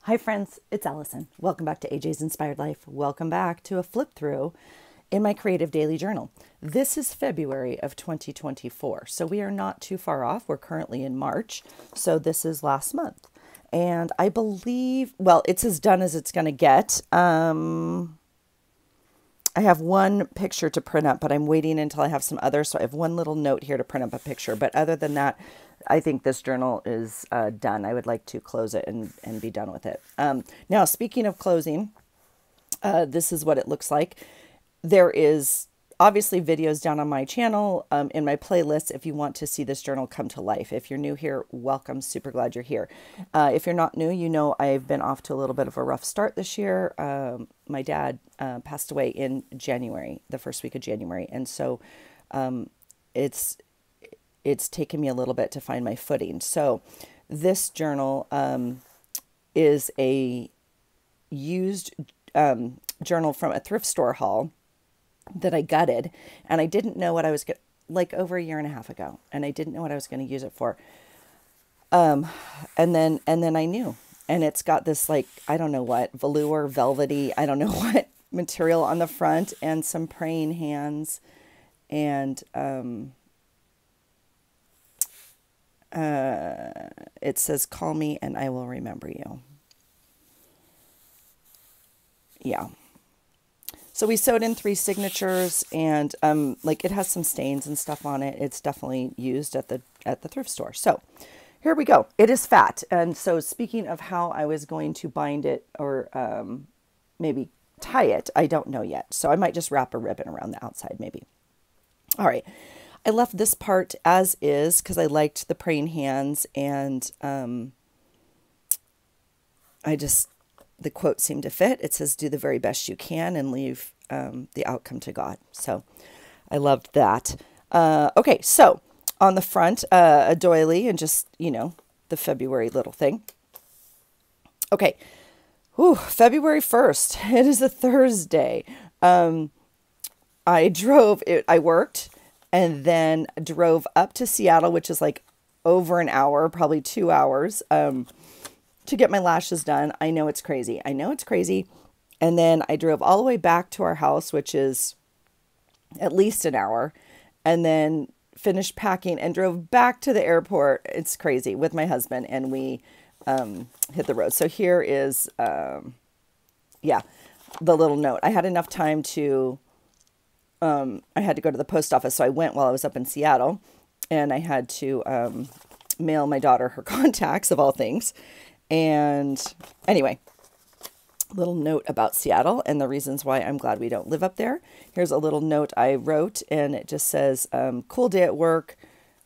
Hi friends, it's Allison. Welcome back to AJ's Inspired Life. Welcome back to a flip through in my creative daily journal. This is February of 2024, so we are not too far off. We're currently in March, so this is last month. And I believe, well, it's as done as it's going to get. I have one picture to print up, but I'm waiting until I have some others. So I have one little note here to print up a picture. But other than that, I think this journal is done. I would like to close it and be done with it. Now, speaking of closing, this is what it looks like. There is obviously videos down on my channel in my playlist if you want to see this journal come to life. If you're new here, welcome. Super glad you're here. If you're not new, you know I've been off to a little bit of a rough start this year. My dad passed away in January, the first week of January. And so it's taken me a little bit to find my footing. So this journal is a used journal from a thrift store haul that I gutted, and I didn't know what I was like over a year and a half ago, and I didn't know what I was going to use it for. And then I knew, and it's got this, like, I don't know what, velour, velvety, I don't know what material on the front, and some praying hands, and it says, "Call me and I will remember you." Yeah. So we sewed in 3 signatures, and like, it has some stains and stuff on it. It's definitely used at the thrift store. So here we go. It is fat. And so speaking of how I was going to bind it or maybe tie it, I don't know yet. So I might just wrap a ribbon around the outside maybe. All right. I left this part as is because I liked the praying hands, and the quote seemed to fit. It says, "Do the very best you can and leave the outcome to God." So I loved that. Okay, so on the front, a doily and just, the February little thing. Okay, February 1st. It is a Thursday. I worked and then drove up to Seattle, which is like over an hour, probably 2 hours. To get my lashes done. I know it's crazy. And then I drove all the way back to our house, which is at least an hour, and then finished packing and drove back to the airport. It's crazy, with my husband, and we hit the road. So here is, the little note. I had enough time to, I had to go to the post office, so I went while I was up in Seattle, and I had to mail my daughter her contacts, of all things. And anyway, little note about Seattle and the reasons why I'm glad we don't live up there. Here's a little note I wrote, and it just says, "Cool day at work.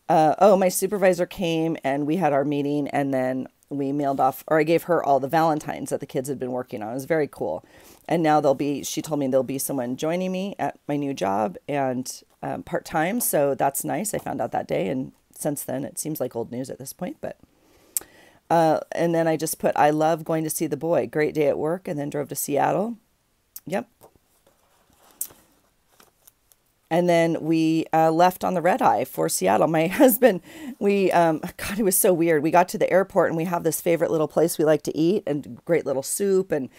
My supervisor came and we had our meeting, and then we mailed off, or I gave her all the Valentines that the kids had been working on. It was very cool. And now she told me there'll be someone joining me at my new job, and part-time. So that's nice. I found out that day. And since then, it seems like old news at this point, but and then I just put, "I love going to see the boy. Great day at work," and then drove to Seattle. Yep. And then we left on the red eye for Seattle. My husband, God, it was so weird. We got to the airport, and we have this favorite little place we like to eat, and great little soup. And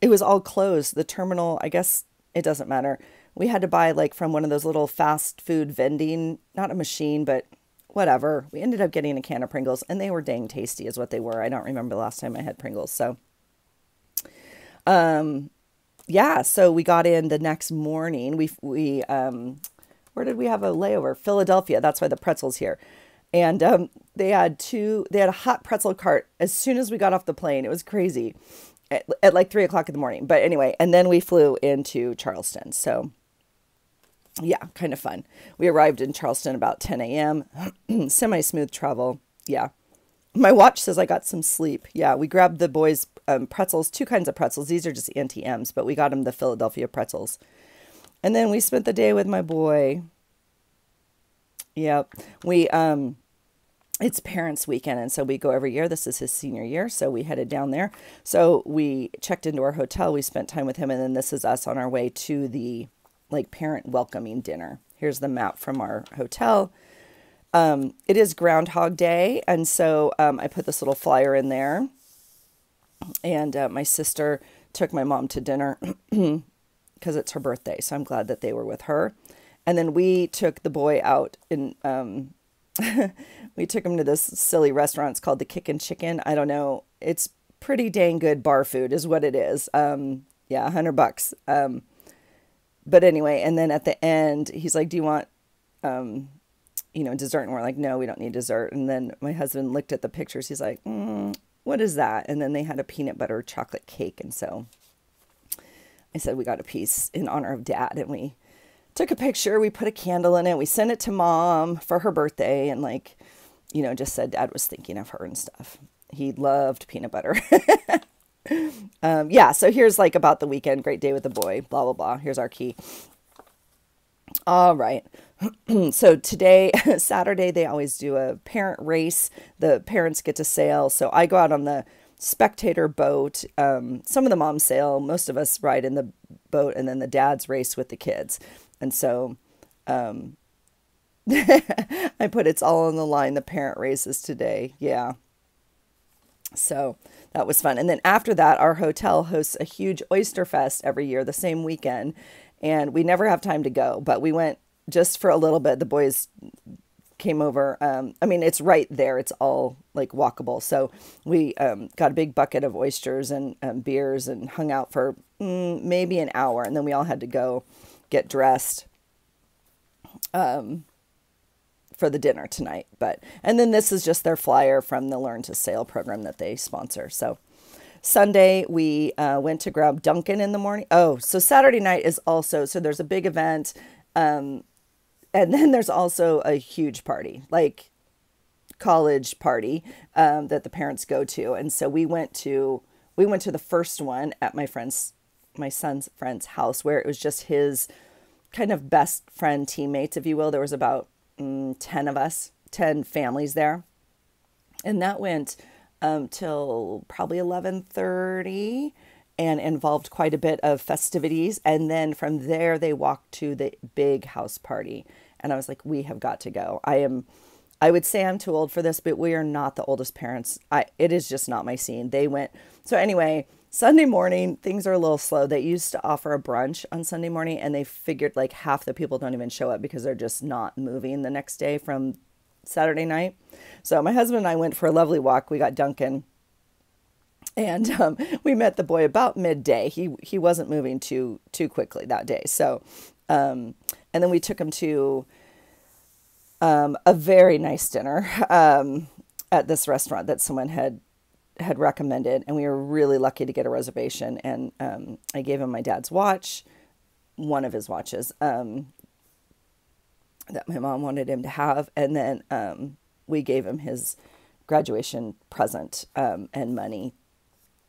it was all closed. The terminal, I guess it doesn't matter. We had to buy, like, from one of those little fast food vending, not a machine, but whatever. We ended up getting a can of Pringles, and they were dang tasty is what they were. I don't remember the last time I had Pringles. So, so we got in the next morning. Where did we have a layover? Philadelphia. That's why the pretzel's here. And they had a hot pretzel cart as soon as we got off the plane. It was crazy at like 3 o'clock in the morning. But anyway, and then we flew into Charleston. So yeah, kind of fun. We arrived in Charleston about 10 a.m. Semi-smooth travel. Yeah. My watch says I got some sleep. Yeah, we grabbed the boys' pretzels, 2 kinds of pretzels. These are just Auntie M's, but we got them the Philadelphia pretzels. And then we spent the day with my boy. Yep. It's parents' weekend, and so we go every year. This is his senior year, so we headed down there. So we checked into our hotel. We spent time with him, and then this is us on our way to the parent welcoming dinner. Here's the map from our hotel. It is Groundhog Day, and so I put this little flyer in there. And my sister took my mom to dinner because it's her birthday. So I'm glad that they were with her. And then we took the boy out and we took him to this silly restaurant. It's called the Kick and Chicken. I don't know. It's pretty dang good bar food is what it is. Yeah, $100. But anyway, and then at the end, he's like, do you want, dessert? And we're like, no, we don't need dessert. And then my husband looked at the pictures. He's like, what is that? And then they had a peanut butter chocolate cake. And so I said, we got a piece in honor of Dad. And we took a picture. We put a candle in it. We sent it to Mom for her birthday. And just said Dad was thinking of her and stuff. He loved peanut butter. So here's about the weekend. Great day with the boy. Blah, blah, blah. Here's our key. All right. So today, Saturday, they always do a parent race. The parents get to sail. So I go out on the spectator boat. Some of the moms sail. Most of us ride in the boat, and then the dads race with the kids. And so I put it's all on the line. The parent races today. Yeah. So that was fun. And then after that, our hotel hosts a huge oyster fest every year, the same weekend. And we never have time to go, but we went just for a little bit. The boys came over. It's right there. It's all walkable. So we got a big bucket of oysters and beers and hung out for maybe an hour. And then we all had to go get dressed for the dinner tonight. And then this is just their flyer from the Learn to Sail program that they sponsor. So Sunday, we went to grab Dunkin' in the morning. Oh, so Saturday night is also, so there's a big event. And then there's also a huge party, college party that the parents go to. And so we went to the first one at my son's friend's house, where it was just his kind of best friend teammates, if you will. There was about 10 of us, 10 families there. And that went till probably 11:30 and involved quite a bit of festivities. And then from there, they walked to the big house party. And I was like, we have got to go. I would say I'm too old for this, but we are not the oldest parents. It is just not my scene. They went. So anyway, Sunday morning, things are a little slow. They used to offer a brunch on Sunday morning, and they figured half the people don't even show up because they're just not moving the next day from Saturday night. So my husband and I went for a lovely walk. We got Dunkin', and we met the boy about midday. He wasn't moving too quickly that day. So, and then we took him to a very nice dinner at this restaurant that someone had recommended, and we were really lucky to get a reservation. And I gave him my dad's watch, one of his watches that my mom wanted him to have, and then we gave him his graduation present and money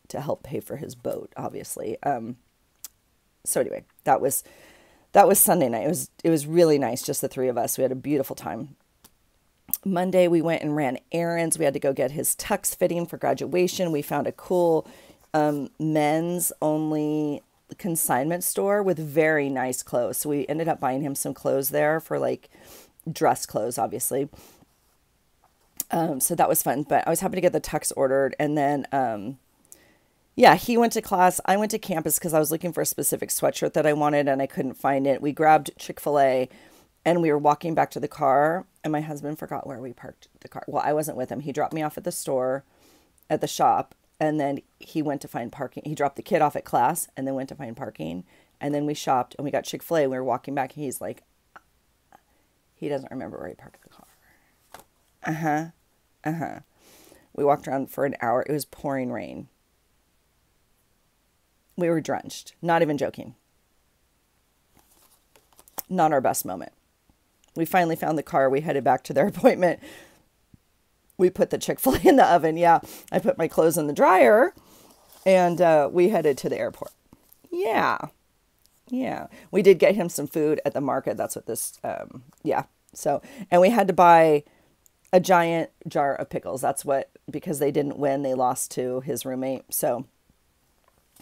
to help pay for his boat, obviously. So anyway, that was Sunday night. It was really nice, just the three of us. We had a beautiful time. Monday, we went and ran errands. We had to go get his tux fitting for graduation. We found a cool men's only consignment store with very nice clothes. So we ended up buying him some clothes there for dress clothes, obviously. So that was fun, but I was happy to get the tux ordered. And then, he went to class. I went to campus because I was looking for a specific sweatshirt that I wanted and I couldn't find it. We grabbed Chick-fil-A and we were walking back to the car, and my husband forgot where we parked the car. Well, I wasn't with him. He dropped me off at the store, at the shop, and then he went to find parking. He dropped the kid off at class and then went to find parking. And then we shopped and we got Chick-fil-A. We were walking back. He's like, he doesn't remember where he parked the car. We walked around for an hour. It was pouring rain. We were drenched. Not even joking. Not our best moment. We finally found the car. We headed back to their appointment. We put the Chick-fil-A in the oven. Yeah, I put my clothes in the dryer, and we headed to the airport. Yeah. We did get him some food at the market. That's what this, So, and we had to buy a giant jar of pickles. Because they didn't win, they lost to his roommate. So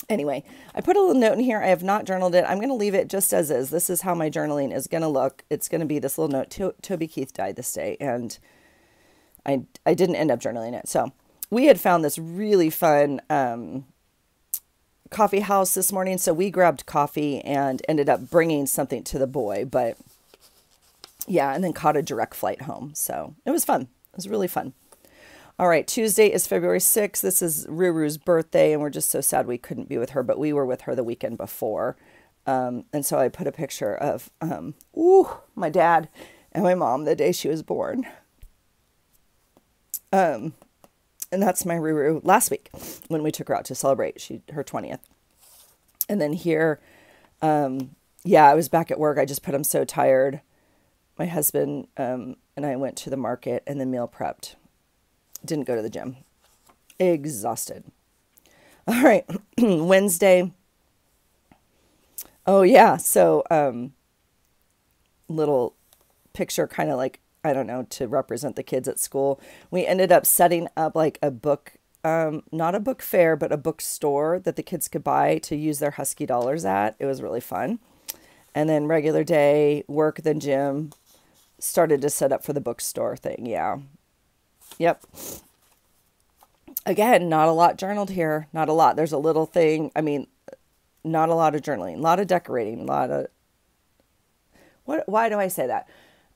anyway, I put a little note in here. I have not journaled it. I'm going to leave it just as is. This is how my journaling is going to look. It's going to be this little note. Toby Keith died this day, and I didn't end up journaling it. So we had found this really fun coffee house this morning. So we grabbed coffee and ended up bringing something to the boy. But yeah, and then caught a direct flight home. So it was fun. It was really fun. All right, Tuesday is February 6th. This is Ruru's birthday, and we're just so sad we couldn't be with her, but we were with her the weekend before. And so I put a picture of my dad and my mom the day she was born. And that's my Ruru last week when we took her out to celebrate her 20th. And then here, I was back at work. I just put him so tired. My husband and I went to the market and then meal prepped. Didn't go to the gym. Exhausted. All right. Wednesday. Oh, yeah. So, little picture kind of like, I don't know, to represent the kids at school. We ended up setting up like a book, not a book fair, but a bookstore that the kids could buy to use their Husky dollars at. It was really fun. And then regular day, work, then gym. Started to set up for the bookstore thing. Yeah. Yep. Again, not a lot journaled here. Not a lot. There's a little thing. I mean, not a lot of journaling, a lot of decorating, a lot of, why do I say that?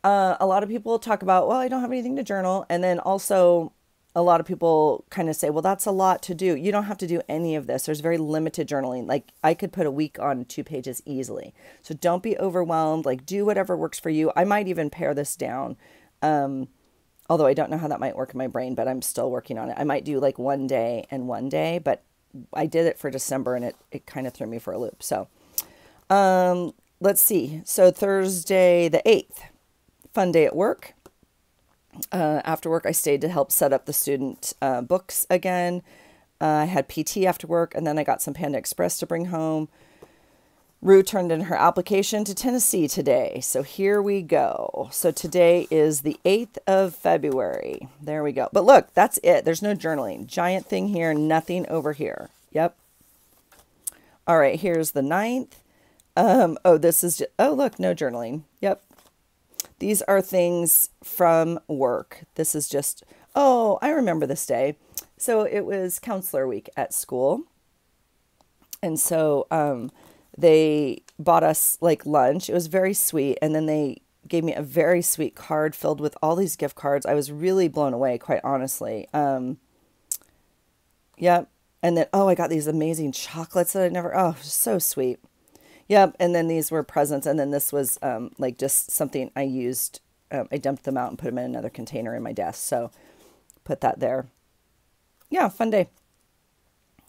A lot of people talk about, well, I don't have anything to journal. And then also a lot of people kind of say, well, that's a lot to do. You don't have to do any of this. There's very limited journaling. Like I could put a week on 2 pages easily. So don't be overwhelmed. Like do whatever works for you. I might even pare this down. Although I don't know how that might work in my brain, but I'm still working on it. I might do like 1 day and 1 day, but I did it for December and it kind of threw me for a loop. So, let's see. So Thursday the 8th, fun day at work. After work, I stayed to help set up the student books again. I had PT after work, and then I got some Panda Express to bring home. Rue turned in her application to Tennessee today. So here we go. So today is the 8th of February. There we go. But look, that's it. There's no journaling. Giant thing here, nothing over here. Yep. All right, here's the 9th. This is just, look, no journaling. Yep. These are things from work. This is just, I remember this day. So it was counselor week at school. And so, they bought us like lunch. It was very sweet. And then they gave me a very sweet card filled with all these gift cards. I was really blown away, quite honestly. Yep. And then, I got these amazing chocolates that so sweet. Yep. And then these were presents. And then this was like just something I used. I dumped them out and put them in another container in my desk. So put that there. Yeah, fun day.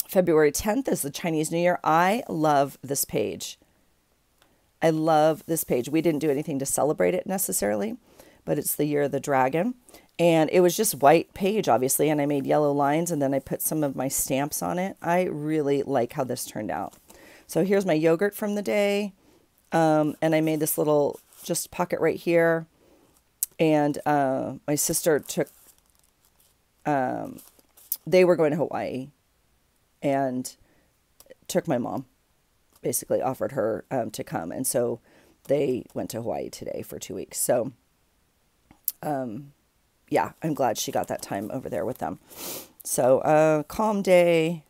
February 10th is the Chinese New Year. I love this page. I love this page. We didn't do anything to celebrate it necessarily, but it's the Year of the Dragon. And it was just white page, obviously, and I made yellow lines, and then I put some of my stamps on it. I really like how this turned out. So here's my yogurt from the day, and I made this little just pocket right here. And my sister took, they were going to Hawaii, and took my mom, basically offered her to come. And so they went to Hawaii today for 2 weeks. So, yeah, I'm glad she got that time over there with them. So, calm day.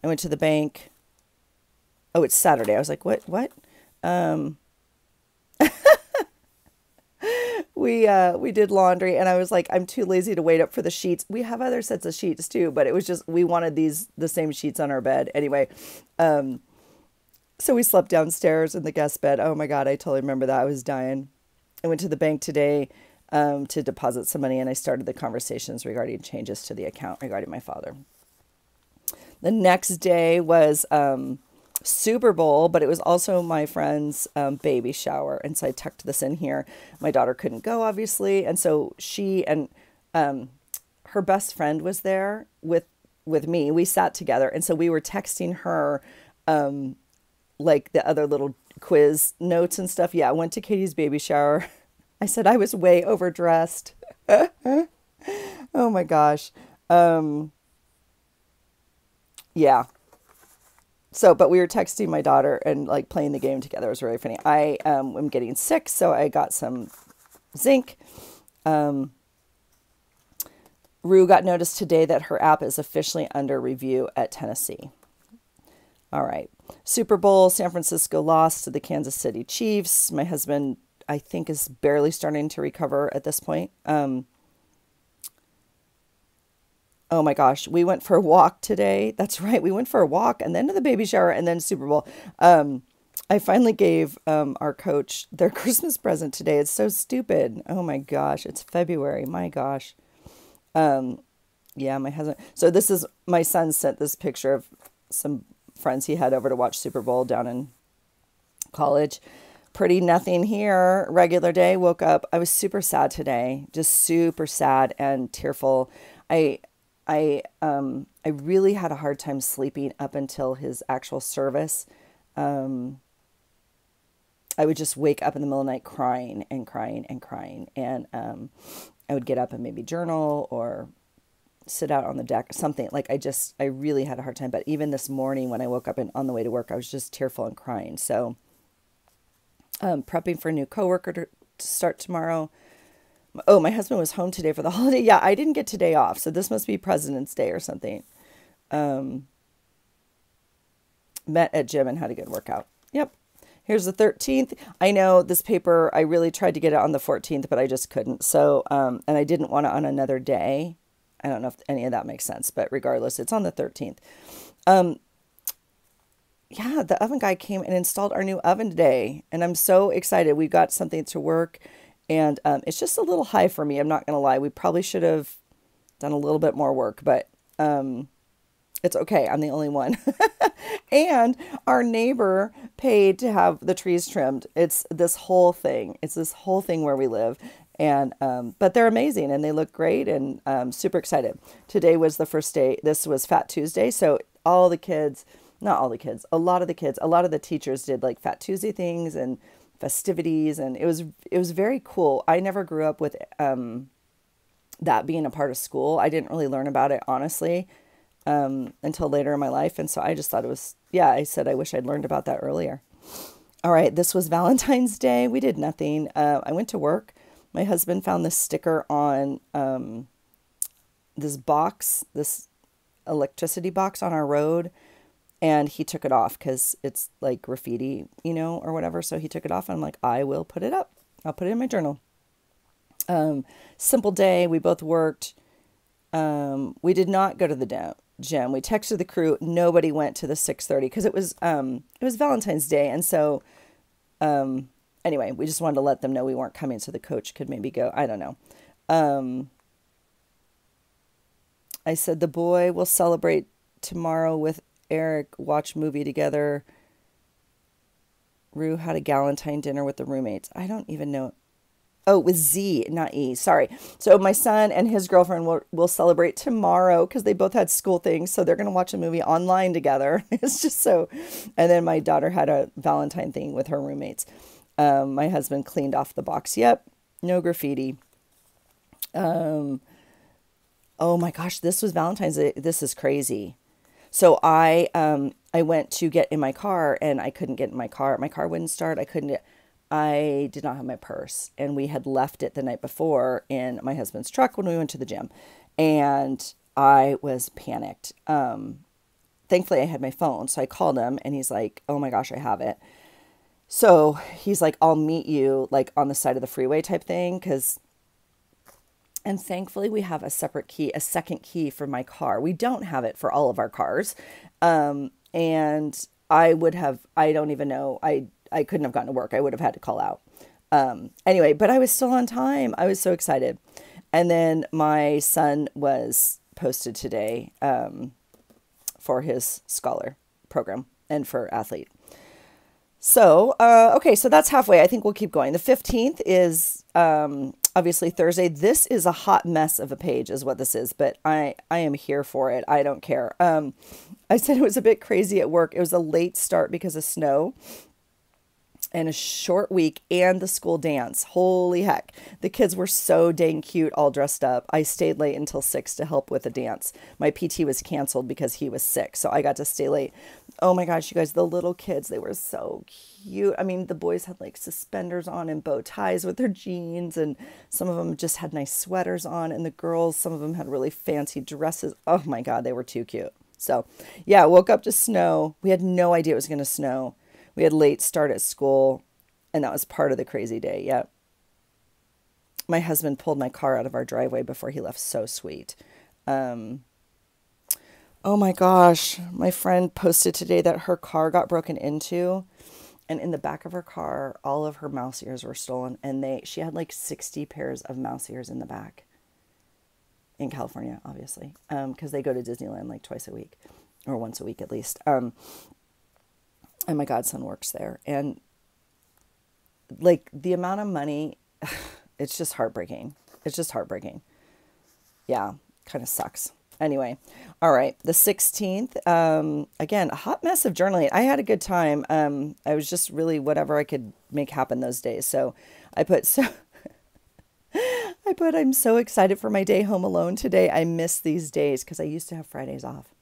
I went to the bank. Oh, it's Saturday. I was like, what? We did laundry, and I was like, I'm too lazy to wait up for the sheets. We have other sets of sheets too, but it was just, we wanted the same sheets on our bed. Anyway, so we slept downstairs in the guest bed. Oh my God, I totally remember that. I was dying. I went to the bank today to deposit some money, and I started the conversations regarding changes to the account regarding my father. The next day was Super Bowl, but it was also my friend's baby shower. And so I tucked this in here. My daughter couldn't go, obviously. And so she and her best friend was there with me. We sat together. And so we were texting her like the other little quiz notes and stuff. Yeah, I went to Katie's baby shower. I said I was way overdressed. Oh my gosh. Yeah. So, but we were texting my daughter and like playing the game together. It was really funny. I am getting sick, so I got some zinc. Rue got notice today that her app is officially under review at Tennessee. All right. Super Bowl, San Francisco lost to the Kansas City Chiefs. My husband, I think, is barely starting to recover at this point. Oh my gosh, we went for a walk today. That's right. We went for a walk and then to the baby shower and then Super Bowl. I finally gave our coach their Christmas present today. It's so stupid. Oh my gosh, it's February. My gosh. Yeah, my husband. So this is, my son sent this picture of some friends he had over to watch Super Bowl down in college. Pretty nothing here. Regular day. Woke up. I was super sad today. Just super sad and tearful. I really had a hard time sleeping up until his actual service. I would just wake up in the middle of the night crying and crying and crying. And I would get up and maybe journal or sit out on the deck, something. Like I really had a hard time. But even this morning when I woke up and on the way to work, I was just tearful and crying. So prepping for a new coworker to start tomorrow. Oh, my husband was home today for the holiday. Yeah, I didn't get today off. So this must be President's Day or something. Met at gym and had a good workout. Yep. Here's the 13th. I know this paper, I really tried to get it on the 14th, but I just couldn't. So, and I didn't want it on another day. I don't know if any of that makes sense, but regardless, it's on the 13th. Yeah, the oven guy came and installed our new oven today, and I'm so excited. We got something to work, and it's just a little high for me. I'm not going to lie. We probably should have done a little bit more work, but it's okay. I'm the only one. And our neighbor paid to have the trees trimmed. It's this whole thing. It's this whole thing where we live. And, but they're amazing and they look great and super excited. Today was the first day. This was Fat Tuesday. So all the kids, not all the kids, a lot of the teachers did like Fat Tuesday things and festivities. And it was very cool. I never grew up with that being a part of school. I didn't really learn about it, honestly, until later in my life. And so I just thought it was, yeah, I said, I wish I'd learned about that earlier. All right. This was Valentine's Day. We did nothing. I went to work. My husband found this sticker on, this box, this electricity box on our road. And he took it off because it's like graffiti, or whatever. So he took it off and I'm like, I will put it up. I'll put it in my journal. Simple day. We both worked. We did not go to the gym. We texted the crew. Nobody went to the 6:30 because it was Valentine's Day. And so, anyway, we just wanted to let them know we weren't coming so the coach could maybe go. I don't know. I said the boy will celebrate tomorrow with Eric, watch movie together. Rue had a Galentine dinner with the roommates. I don't even know. Oh, with Z, not E. Sorry. So my son and his girlfriend will celebrate tomorrow because they both had school things. So they're going to watch a movie online together. It's just so. And then my daughter had a Valentine thing with her roommates. My husband cleaned off the box. Yep. No graffiti. Oh my gosh, this was Valentine's Day. This is crazy. So I went to get in my car and I couldn't get in my car. My car wouldn't start. I did not have my purse and we had left it the night before in my husband's truck when we went to the gym and I was panicked. Thankfully I had my phone. So I called him and he's like, oh my gosh, I have it. So he's like, I'll meet you like on the side of the freeway type thing. And thankfully we have a separate key, a second key for my car. We don't have it for all of our cars. And I don't even know. I couldn't have gotten to work. I would have had to call out. Anyway, but I was still on time. I was so excited. And then my son was posted today for his scholar program and for athlete. So, okay, so that's halfway. I think we'll keep going. The 15th is obviously Thursday. This is a hot mess of a page is what this is, but I am here for it. I don't care. I said it was a bit crazy at work. It was a late start because of snow. in a short week and the school dance. Holy heck. The kids were so dang cute, all dressed up. I stayed late until 6 to help with the dance. My PT was canceled because he was sick, so I got to stay late. Oh my gosh, you guys, the little kids, they were so cute. I mean, the boys had like suspenders on and bow ties with their jeans, and some of them just had nice sweaters on, and the girls, some of them had really fancy dresses. Oh my God, they were too cute. So yeah, woke up to snow. We had no idea it was going to snow. We had late start at school, and that was part of the crazy day. Yeah. My husband pulled my car out of our driveway before he left. So sweet. Oh my gosh. My friend posted today that her car got broken into, and in the back of her car, all of her mouse ears were stolen, and she had like 60 pairs of mouse ears in the back in California, obviously, because they go to Disneyland like twice a week or once a week at least. And my godson works there. And like the amount of money, it's just heartbreaking. It's just heartbreaking. Yeah, kind of sucks. Anyway, all right. The 16th, again, a hot mess of journaling. I had a good time. I was just really whatever I could make happen those days. So I put, I'm so excited for my day home alone today. I miss these days because I used to have Fridays off.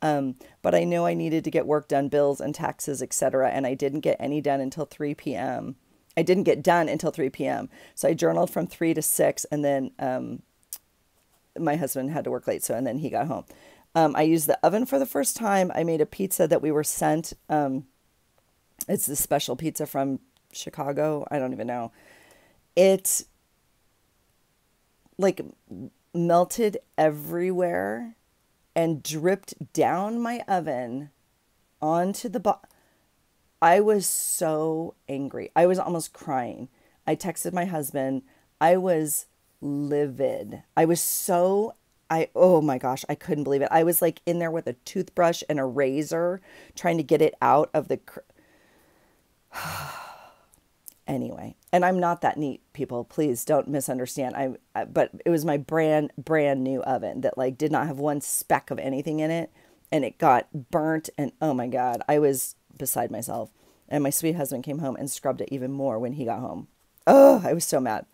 But I know I needed to get work done, bills and taxes, etc. And I didn't get any done until 3 p.m. I didn't get done until 3 p.m. So I journaled from 3 to 6, and then my husband had to work late, and then he got home. I used the oven for the first time. I made a pizza that we were sent. It's the special pizza from Chicago. I don't even know. It like melted everywhere and dripped down my oven onto the bottom. I was so angry. I was almost crying. I texted my husband. I was livid. Oh my gosh, I couldn't believe it. I was like in there with a toothbrush and a razor trying to get it out of the... Anyway, and I'm not that neat, people. Please don't misunderstand. But it was my brand new oven that like did not have one speck of anything in it, and it got burnt. And oh my God, I was beside myself. And my sweet husband came home and scrubbed it even more when he got home. Oh, I was so mad.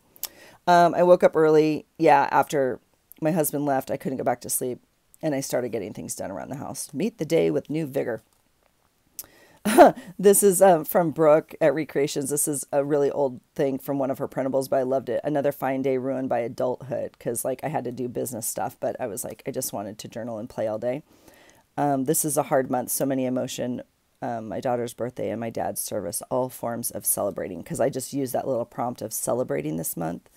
I woke up early. Yeah, after my husband left, I couldn't go back to sleep, and I started getting things done around the house. Meet the day with new vigor. This is from Brooke at Recreations. This is a really old thing from one of her printables, but I loved it. Another fine day ruined by adulthood, because like I had to do business stuff, but I was like, I just wanted to journal and play all day. This is a hard month. So many emotion. My daughter's birthday and my dad's service, all forms of celebrating, because I just used that little prompt of celebrating this month.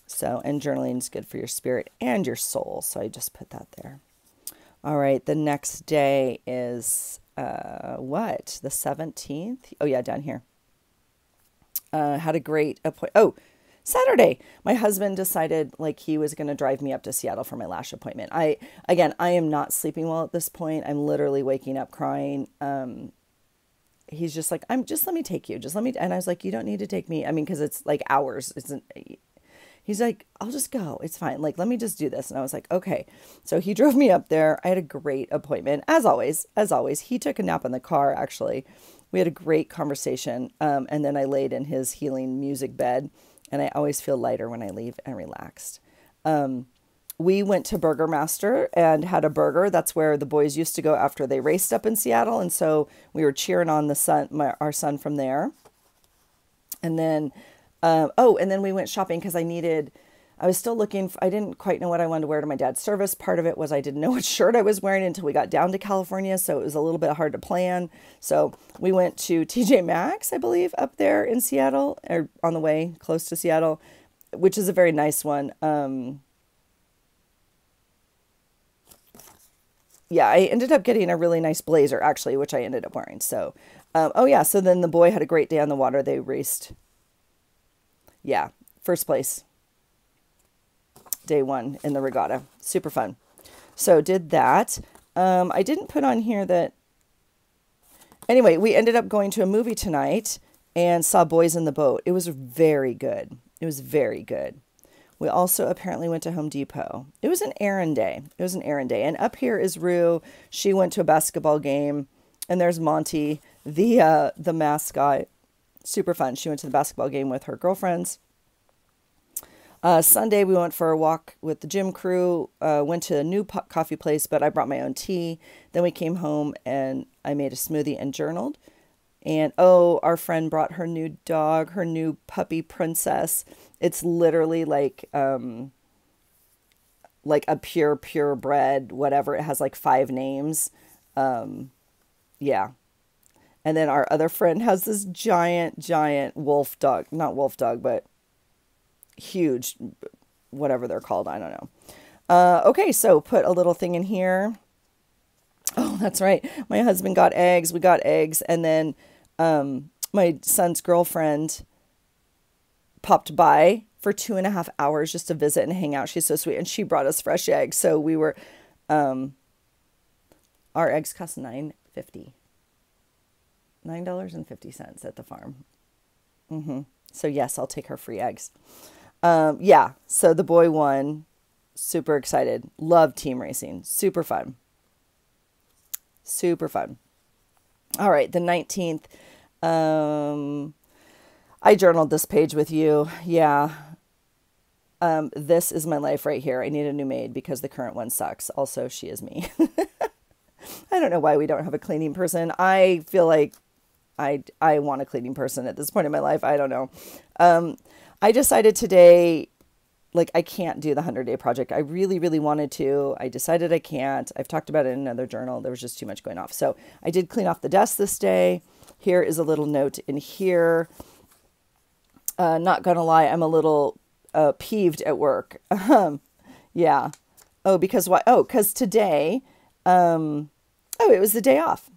So, and journaling is good for your spirit and your soul. So I just put that there. All right. The next day is... what? The 17th? Oh yeah, down here. Had a great appointment. Oh, Saturday. My husband decided like he was going to drive me up to Seattle for my lash appointment. I am not sleeping well at this point. I'm literally waking up crying. He's just like, let me take you. And I was like, you don't need to take me. I mean, cause it's like hours. He's like, I'll just go. It's fine. Like, let me just do this. And I was like, okay. So he drove me up there. I had a great appointment. As always, he took a nap in the car, actually. We had a great conversation. And then I laid in his healing music bed. And I always feel lighter when I leave and relaxed. We went to Burger Master and had a burger. That's where the boys used to go after they raced up in Seattle. And so we were cheering on our son from there. And then... and then we went shopping because I was still looking. I didn't quite know what I wanted to wear to my dad's service. Part of it was I didn't know what shirt I was wearing until we got down to California. So it was a little bit hard to plan. So we went to TJ Maxx, I believe, up there in Seattle, or on the way close to Seattle, which is a very nice one. Yeah, I ended up getting a really nice blazer, actually, which I ended up wearing. So, oh yeah. So then the boy had a great day on the water. They raced. Yeah, first place. Day 1 in the regatta. Super fun. So did that. I didn't put on here that... Anyway, we ended up going to a movie tonight and saw Boys in the Boat. It was very good. It was very good. We also apparently went to Home Depot. It was an errand day. And up here is Rue. She went to a basketball game. And there's Monty, the mascot. Super fun. She went to the basketball game with her girlfriends. Sunday, we went for a walk with the gym crew, went to a new coffee place, but I brought my own tea. Then we came home and I made a smoothie and journaled. And oh, our friend brought her new dog, her new puppy Princess. It's literally like a purebred, whatever. It has like 5 names. Yeah. And then our other friend has this giant wolf dog, not wolf dog, but huge, whatever they're called. I don't know. Okay, so put a little thing in here. Oh, that's right. My husband got eggs. We got eggs. And then my son's girlfriend popped by for 2.5 hours just to visit and hang out. She's so sweet. And she brought us fresh eggs. So we were, our eggs cost $9.50 at the farm. So yes, I'll take her free eggs. Yeah. So the boy won. Super excited. Love team racing. Super fun. Super fun. All right. The 19th. I journaled this page with you. Yeah. This is my life right here. I need a new maid because the current one sucks. Also, she is me. I don't know why we don't have a cleaning person. I feel like I want a cleaning person at this point in my life. I don't know. I decided today, like, I can't do the 100-day project. I really, really wanted to. I decided I can't. I've talked about it in another journal. There was just too much going off. So I did clean off the desk this day. Here is a little note in here. Not gonna lie, I'm a little peeved at work. Yeah. Oh, because why? Oh, because today, it was the day off.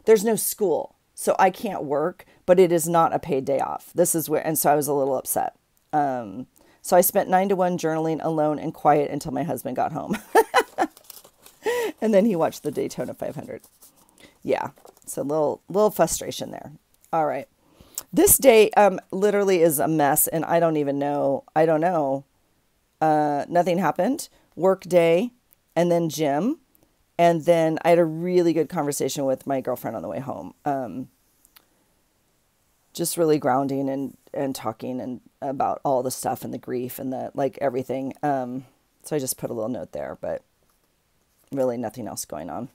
There's no school, so I can't work, but it is not a paid day off. This is where, and so I was a little upset. So I spent 9 to 1 journaling alone and quiet until my husband got home. And then he watched the Daytona 500. Yeah. So little frustration there. All right. This day, literally is a mess and I don't even know. I don't know. Nothing happened. Work day and then gym. And then I had a really good conversation with my girlfriend on the way home. Just really grounding and talking and about all the stuff and the grief and the, like, everything. So I just put a little note there, but really nothing else going on.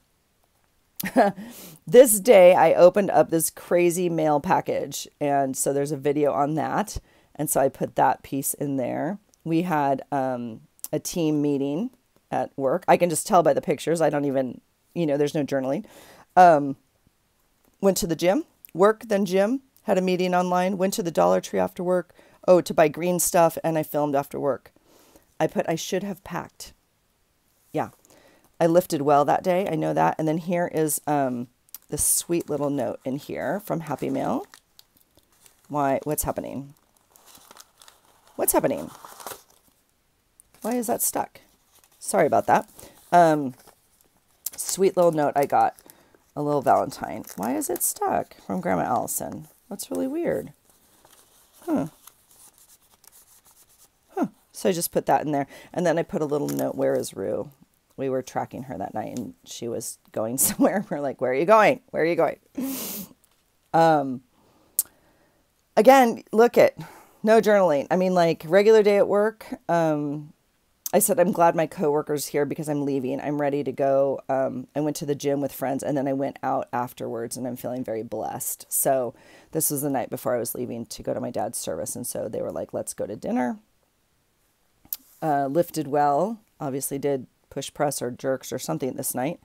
This day I opened up this crazy mail package. And so there's a video on that. And so I put that piece in there. We had a team meeting at work. I can just tell by the pictures. I don't even, there's no journaling. Went to the gym, work, then gym, had a meeting online, went to the Dollar Tree after work. Oh, to buy green stuff. And I filmed after work. I should have packed. Yeah. I lifted well that day. I know that. And then here is this sweet little note in here from Happy Mail. What's happening? What's happening? Why is that stuck? Sorry about that. Sweet little note I got. A little Valentine. Why is it stuck? From Grandma Allison. That's really weird. Huh. So I just put that in there. And then I put a little note, where is Rue? We were tracking her that night and she was going somewhere. We're like, where are you going? Where are you going? Again, no journaling. I mean, like, regular day at work. I said, I'm glad my coworker's here because I'm leaving. I'm ready to go. I went to the gym with friends and then I went out afterwards and I'm feeling very blessed. So this was the night before I was leaving to go to my dad's service. And so they were like, let's go to dinner. Lifted well, obviously did push press or jerks or something this night.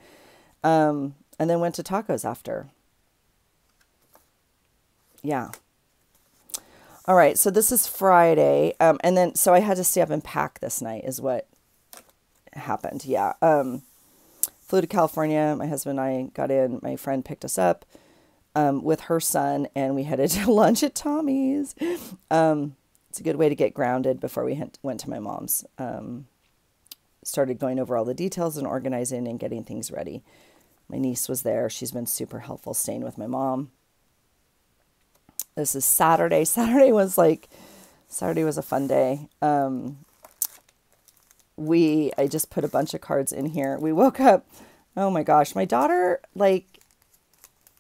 And then went to tacos after. Yeah. All right. So this is Friday. And then, so I had to stay up and pack this night is what happened. Yeah. Flew to California. My husband and I got in, my friend picked us up, with her son and we headed to lunch at Tommy's. It's a good way to get grounded before we went to my mom's. Started going over all the details and organizing and getting things ready. My niece was there. She's been super helpful staying with my mom. This is Saturday. Saturday was a fun day. I just put a bunch of cards in here. We woke up. Oh my gosh. My daughter,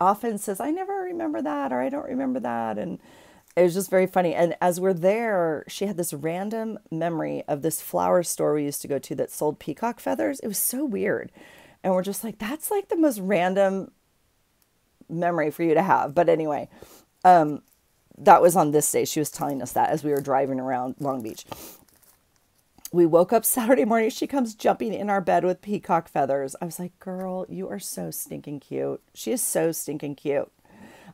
often says, I never remember that, or I don't remember that. And it was just very funny. And as we're there, she had this random memory of this flower store we used to go to that sold peacock feathers. It was so weird. And we're just like, that's like the most random memory for you to have. But anyway, that was on this day. She was telling us that as we were driving around Long Beach. We woke up Saturday morning. She comes jumping in our bed with peacock feathers. I was like, girl, you are so stinking cute. She is so stinking cute.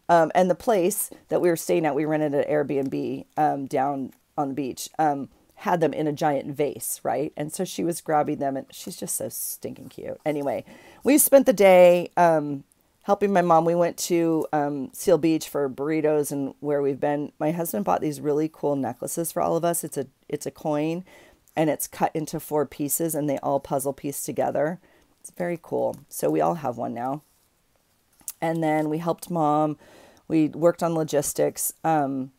And the place that we were staying at, we rented an Airbnb down on the beach, had them in a giant vase, right? And so she was grabbing them, and she's just so stinking cute. Anyway, we spent the day helping my mom. We went to Seal Beach for burritos and where we've been. My husband bought these really cool necklaces for all of us. It's a coin, and it's cut into 4 pieces, and they all puzzle piece together. It's very cool. So we all have one now. And then we helped mom. We worked on logistics. And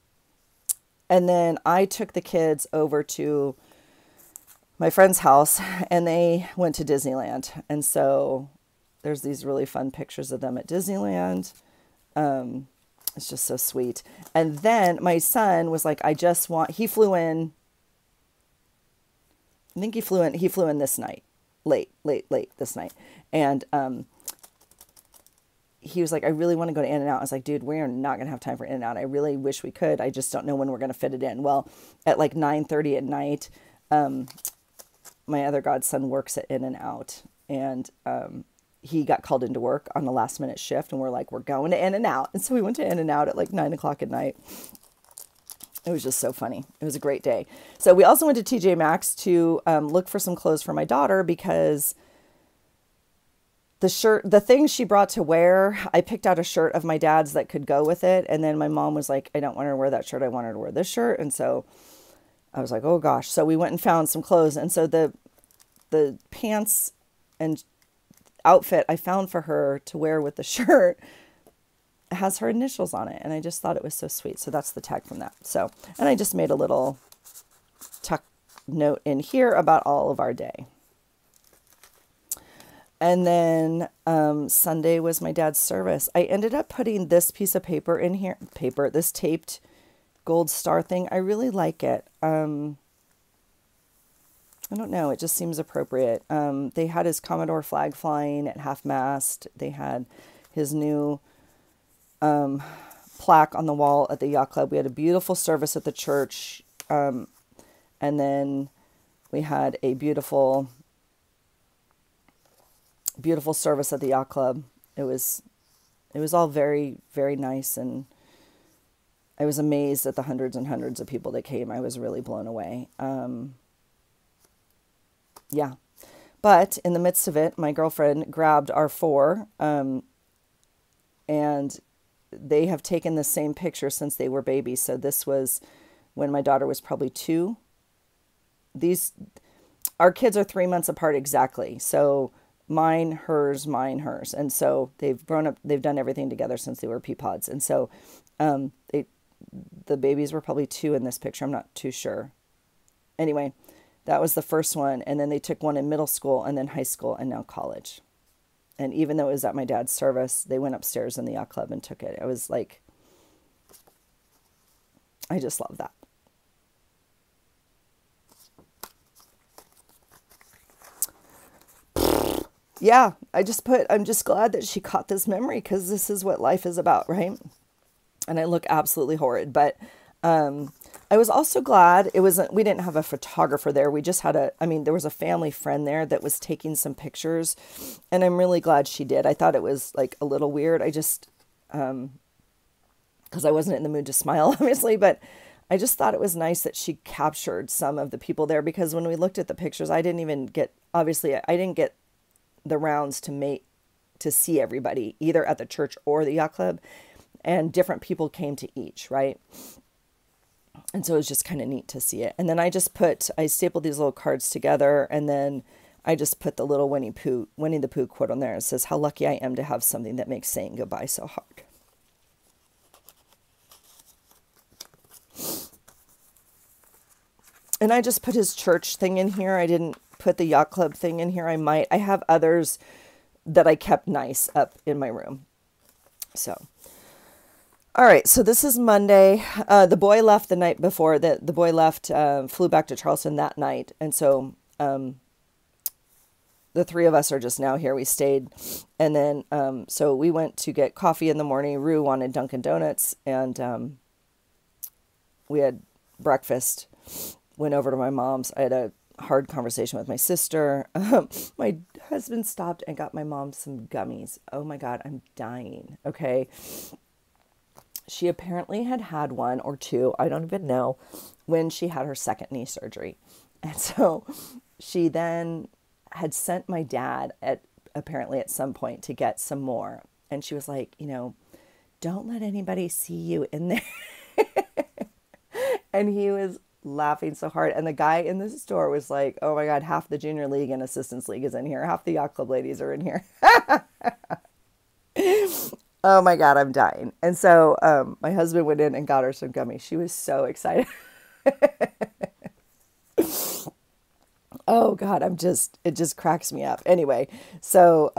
then I took the kids over to my friend's house, and they went to Disneyland. And so there's these really fun pictures of them at Disneyland. It's just so sweet. And then my son was like, he flew in. I think he flew in this night, late this night. And, he was like, I really want to go to In-N-Out. I was like, dude, we're not going to have time for In-N-Out. I really wish we could. I just don't know when we're going to fit it in. Well, at like 9:30 at night, my other godson works at In-N-Out, and he got called into work on a last minute shift, and we're like, we're going to In-N-Out. And so we went to In-N-Out at like 9 o'clock at night. It was just so funny. It was a great day. So we also went to TJ Maxx to look for some clothes for my daughter, because the thing she brought to wear, I picked out a shirt of my dad's that could go with it. And then my mom was like, I don't want her to wear that shirt. I want her to wear this shirt. And so I was like, oh gosh. So we went and found some clothes. And so the pants and outfit I found for her to wear with the shirt has her initials on it. And I just thought it was so sweet. So that's the tag from that. So, and I just made a little tuck note in here about all of our day. And then Sunday was my dad's service. I ended up putting this piece of paper in here, this taped gold star thing. I really like it. I don't know. It just seems appropriate. They had his Commodore flag flying at half-mast. They had his new plaque on the wall at the yacht club. We had a beautiful service at the church. And then we had a beautiful service at the yacht club. It was all very, very nice, and I was amazed at the hundreds and hundreds of people that came. I was really blown away. Yeah. But in the midst of it, my girlfriend grabbed our 4, and they have taken the same picture since they were babies. So this was when my daughter was probably 2. Our kids are 3 months apart exactly. So mine, hers, and so they've grown up. They've done everything together since they were pea pods, and so the babies were probably 2 in this picture. I'm not too sure. Anyway, that was the first one, and then they took one in middle school, and then high school, and now college. And even though it was at my dad's service, they went upstairs in the yacht club and took it. I was like, I just love that. Yeah, I'm just glad that she caught this memory, because this is what life is about, right? And I look absolutely horrid. But I was also glad we didn't have a photographer there. We just had there was a family friend there that was taking some pictures. And I'm really glad she did. I thought it was like a little weird. I just, because I wasn't in the mood to smile, obviously. But I just thought it was nice that she captured some of the people there, because when we looked at the pictures, I didn't get the rounds to see everybody, either at the church or the yacht club, and different people came to each, right? And so it was just kind of neat to see it. And then I stapled these little cards together, and then I just put the little Winnie the Pooh quote on there. It says, how lucky I am to have something that makes saying goodbye so hard. And I just put his church thing in here. I didn't put the yacht club thing in here. I have others that I kept nice up in my room. So, all right. So this is Monday. The boy left the night before. The boy left, flew back to Charleston that night. And so the three of us are just now here. We stayed. And then, so we went to get coffee in the morning. Rue wanted Dunkin' Donuts. And we had breakfast. Went over to my mom's. I had a hard conversation with my sister. My husband stopped and got my mom some gummies. Oh my God, I'm dying. Okay. She apparently had one or two, I don't even know, when she had her second knee surgery. And so she then had sent my dad apparently at some point to get some more. And she was like, don't let anybody see you in there. And he was laughing so hard. And the guy in the store was like, oh my God, half the junior league and assistance league is in here. Half the yacht club ladies are in here. Oh my God, I'm dying. And so my husband went in and got her some gummies. She was so excited. Oh God, it just cracks me up. Anyway, so,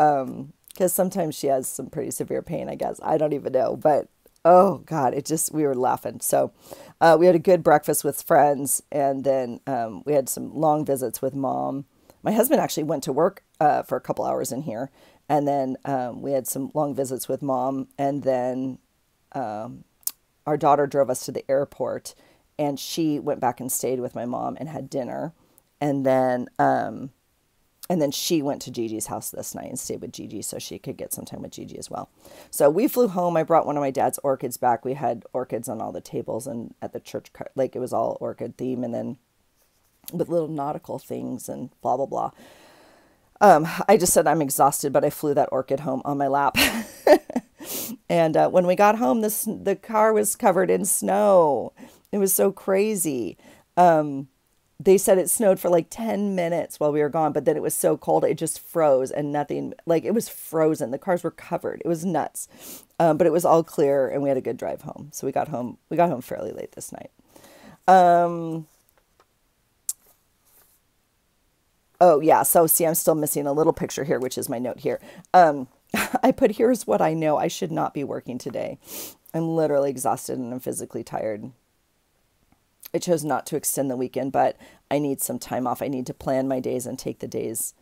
because sometimes she has some pretty severe pain, I guess. I don't even know, but oh God, we were laughing. So we had a good breakfast with friends, and then we had some long visits with mom. My husband actually went to work for a couple hours in here, and then we had some long visits with mom, and then our daughter drove us to the airport, and she went back and stayed with my mom and had dinner, and then she went to Gigi's house this night and stayed with Gigi so she could get some time with Gigi as well. So we flew home. I brought one of my dad's orchids back. We had orchids on all the tables and at the church, like it was all orchid theme, and then with little nautical things and blah, blah, blah. I just said I'm exhausted, but I flew that orchid home on my lap. And when we got home, the car was covered in snow. It was so crazy. They said it snowed for like 10 minutes while we were gone, but then it was so cold, it just froze and nothing, like it was frozen. The cars were covered. It was nuts. But it was all clear and we had a good drive home. So we got home fairly late this night. Oh yeah. So see, I'm still missing a little picture here, which is my note here. I put, here's what I know. I should not be working today. I'm literally exhausted and I'm physically tired. I chose not to extend the weekend, but I need some time off. I need to plan my days and take the days.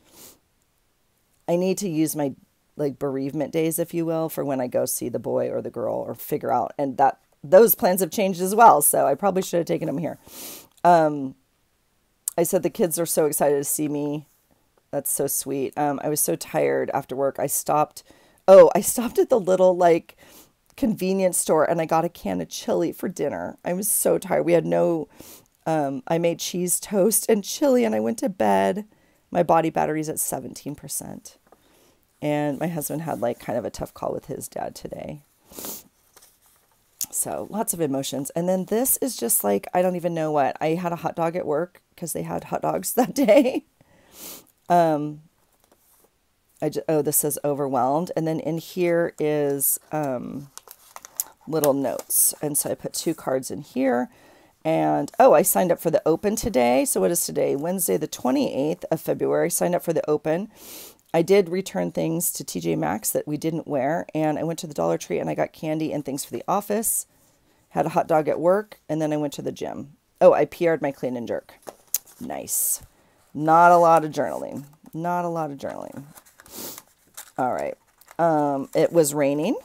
I need to use my like bereavement days, if you will, for when I go see the boy or the girl or figure out. And those plans have changed as well. So I probably should have taken them here. I said the kids are so excited to see me. That's so sweet. I was so tired after work. I stopped at the little like convenience store and I got a can of chili for dinner. I was so tired. We had I made cheese toast and chili and I went to bed. My body battery's at 17%. And my husband had like kind of a tough call with his dad today. So lots of emotions. And then this is just like, I don't even know what. I had a hot dog at work because they had hot dogs that day. This says overwhelmed. And then in here is little notes. And so I put 2 cards in here. And I signed up for the Open today. So what is today? Wednesday, the 28th of February. I signed up for the Open. I did return things to TJ Maxx that we didn't wear. And I went to the Dollar Tree and I got candy and things for the office. Had a hot dog at work. And then I went to the gym. I PR'd my clean and jerk. Nice. Not a lot of journaling. Not a lot of journaling. All right. It was raining.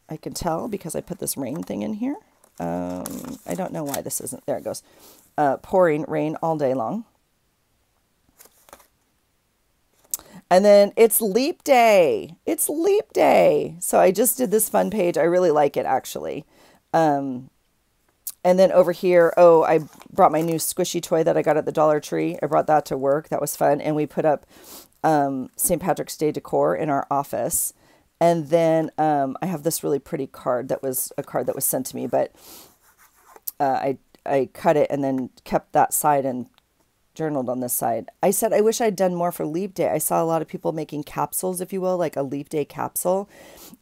I can tell because I put this rain thing in here. I don't know why this isn't. There it goes. Pouring rain all day long. And then it's leap day. It's leap day. So I just did this fun page. I really like it actually. And then over here, I brought my new squishy toy that I got at the Dollar Tree. I brought that to work. That was fun. And we put up St. Patrick's Day decor in our office. And then I have this really pretty card that was a card that was sent to me, but I cut it and then kept that side and journaled on this side. I said, I wish I'd done more for Leap Day. I saw a lot of people making capsules, if you will, like a Leap Day capsule.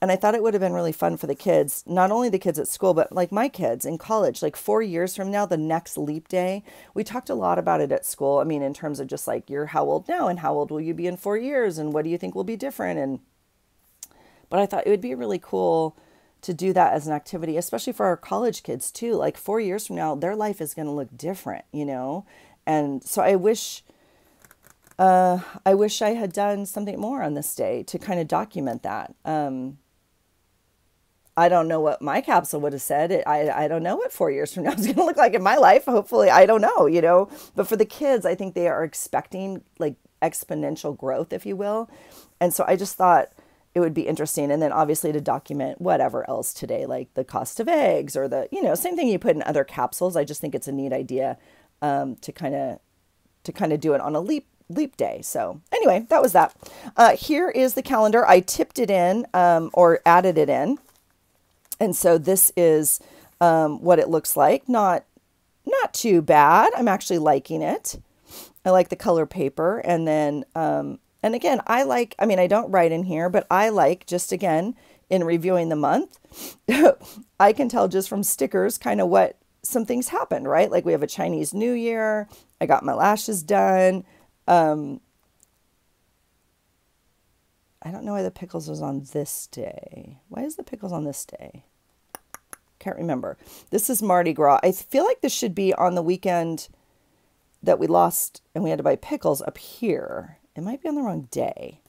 And I thought it would have been really fun for the kids, not only the kids at school, but like my kids in college, like 4 years from now, the next Leap Day. We talked a lot about it at school. I mean, in terms of just like, you're how old now and how old will you be in 4 years? And what do you think will be different? And But I thought it would be really cool to do that as an activity, especially for our college kids too. Like 4 years from now, their life is going to look different, you know? And so I wish I had done something more on this day to kind of document that. I don't know what my capsule would have said. I don't know what 4 years from now is going to look like in my life. Hopefully, I don't know, you know. But for the kids, I think they are expecting like exponential growth, if you will. And so I just thought it would be interesting. And then obviously to document whatever else today, like the cost of eggs or the, you know, same thing you put in other capsules. I just think it's a neat idea to kind of do it on a leap day. So anyway, that was that. Here is the calendar. I tipped it in or added it in. And so this is what it looks like. Not too bad. I'm actually liking it. I like the color paper. And then, and again, I don't write in here, but I like just again, in reviewing the month, I can tell just from stickers kind of what some things happened, right? Like we have a Chinese New Year. I got my lashes done. I don't know why the pickles was on this day. Why is the pickles on this day? Can't remember. This is Mardi Gras. I feel like this should be on the weekend that we lost and we had to buy pickles up here. It might be on the wrong day.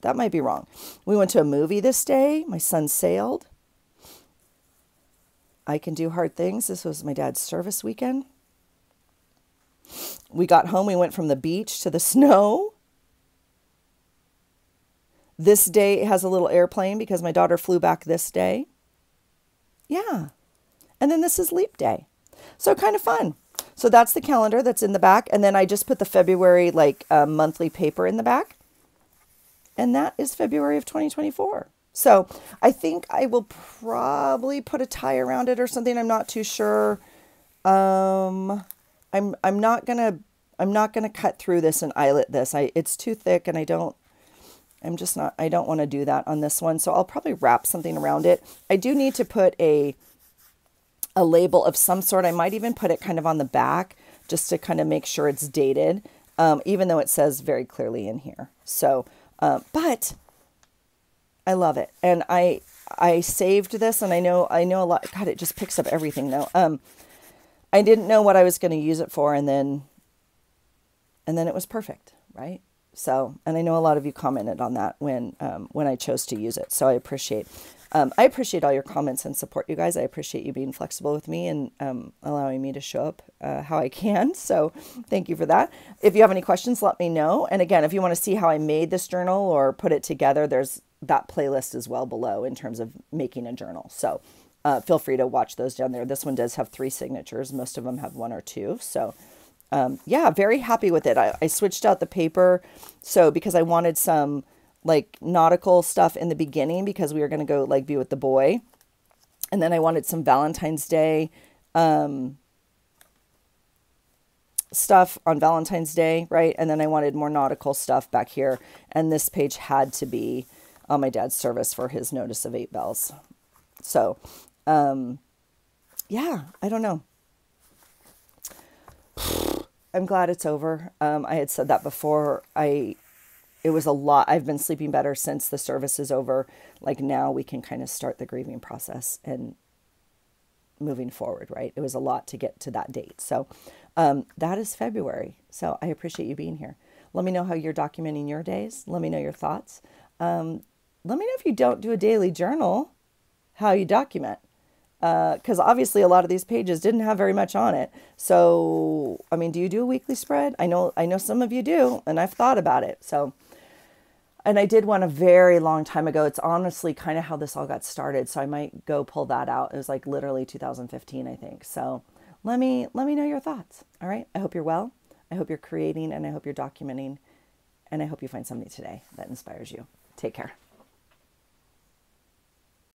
That might be wrong. We went to a movie this day. My son sailed. I Can Do Hard Things. This was my dad's service weekend. We got home. We went from the beach to the snow. This day has a little airplane because my daughter flew back this day. Yeah. And then this is Leap Day. So kind of fun. So that's the calendar that's in the back. And then I just put the February monthly paper in the back. And that is February of 2024. So I think I will probably put a tie around it or something. I'm not too sure. I'm not gonna cut through this and eyelet this. It's too thick and I don't want to do that on this one. So I'll probably wrap something around it. I do need to put a label of some sort. I might even put it kind of on the back just to kind of make sure it's dated, even though it says very clearly in here. So, but I love it. And I saved this and I know a lot. God, it just picks up everything though. I didn't know what I was going to use it for. And then it was perfect. Right. So, and I know a lot of you commented on that when I chose to use it. So I appreciate all your comments and support, you guys. I appreciate you being flexible with me and allowing me to show up how I can. So thank you for that. If you have any questions, let me know. And again, if you want to see how I made this journal or put it together, there's that playlist as well below in terms of making a journal. So feel free to watch those down there. This one does have 3 signatures. Most of them have 1 or 2. So yeah, very happy with it. I switched out the paper. So because I wanted some like nautical stuff in the beginning because we were going to go like be with the boy. And then I wanted some Valentine's Day stuff on Valentine's Day, right? And then I wanted more nautical stuff back here. And this page had to be on my dad's service for his notice of 8 bells. So, yeah, I don't know. I'm glad it's over. I had said that before. It was a lot. I've been sleeping better since the service is over. Like now we can kind of start the grieving process and moving forward, right? It was a lot to get to that date. So that is February. So I appreciate you being here. Let me know how you're documenting your days. Let me know your thoughts. Let me know if you don't do a daily journal, how you document. Because obviously a lot of these pages didn't have very much on it. So, I mean, do you do a weekly spread? I know some of you do, and I've thought about it. So, and I did one a very long time ago. It's honestly kind of how this all got started. So I might go pull that out. It was like literally 2015, I think. So let me know your thoughts. All right. I hope you're well. I hope you're creating and I hope you're documenting. And I hope you find something today that inspires you. Take care.